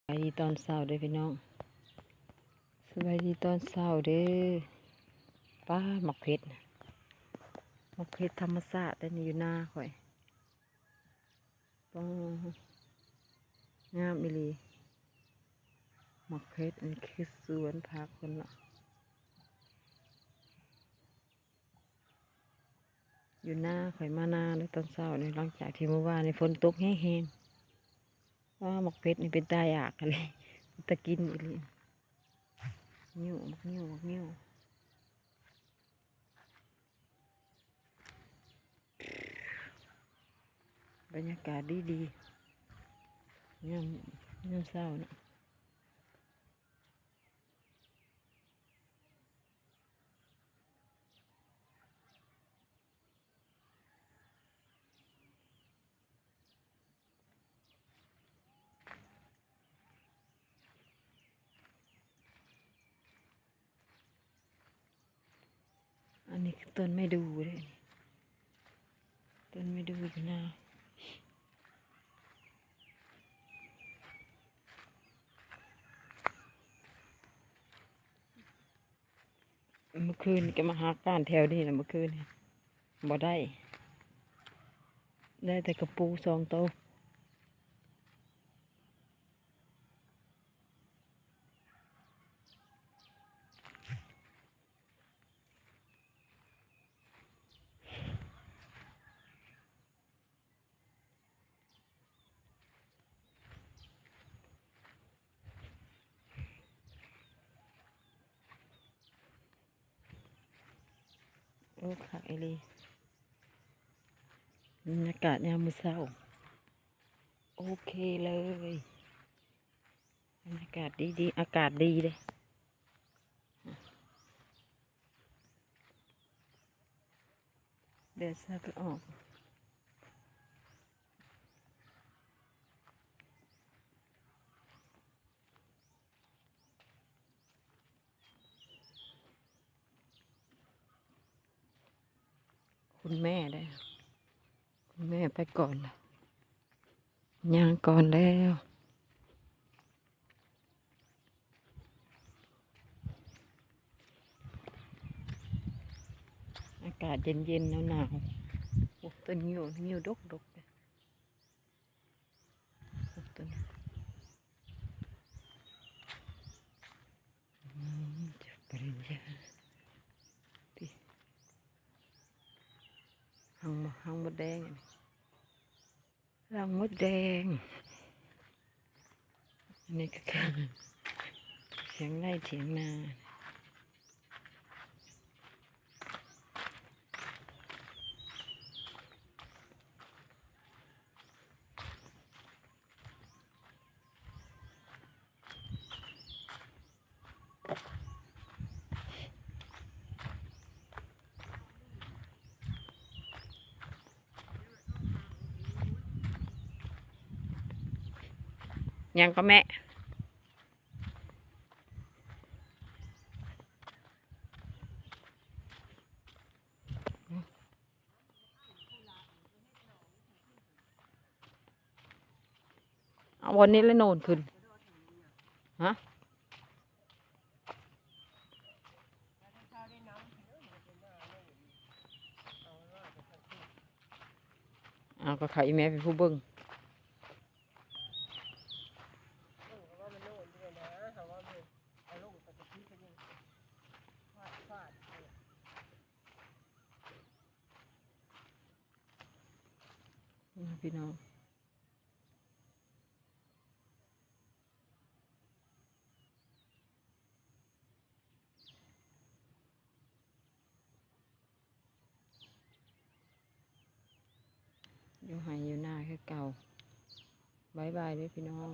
สบายดีตอนเช้าเด้อพี่น้องสบายดีตอนเช้าเด้อป้าหมักเพชรน่ะหมักเพชรธรรมชาติได้นี่อยู่หน้าข่อยต้องงามอีหลีหมักเพชรอันนี้คือสวนผักคนละอยู่หน้าข่อยมาหน้าเลยตอนเช้านี่หลังจากที่เมื่อวานในฝนตกแห้งๆว่าหมักเพชรนี่เป็นตายากอะไรตะกินอีหลีนิ้วหมักนิ้วหมักนิ้วบรรยากาศดีๆยามเช้านะอันนี้คือต้นไม่ดูเลยต้นไม่ดูอยู่หน้าเมื่อคืนก็มาหาก้านแถวนี่แหละเมื่อคืนนี่บ่ได้แต่กระปู2 โตวโอ้ค่ะไอรีบรรยากาศยามมื้อเช้าโอเคเลยบรรยากาศดีอากาศดีเลยแดดซาก็ออกคุณแม่ได้คุณแม่ไปก่อนละย่างก่อนแล้วอากาศเย็นๆหนาวๆโอ้ต้นงิ้วดกเลยโอ้ต้นจะปริญญาพี่หางมดแดงรังมดแดงอันนี้ก็คือเสียงไร่เถียงนายังก็แม่เอาวันนี้แล้วโน่นขึ้นฮะเอาก็ขายแม่เป็นผู้เบิ้งพี่น้องอยู่ไห้อยู่หน้าแค่เก่าบายบายด้วยพี่น้อง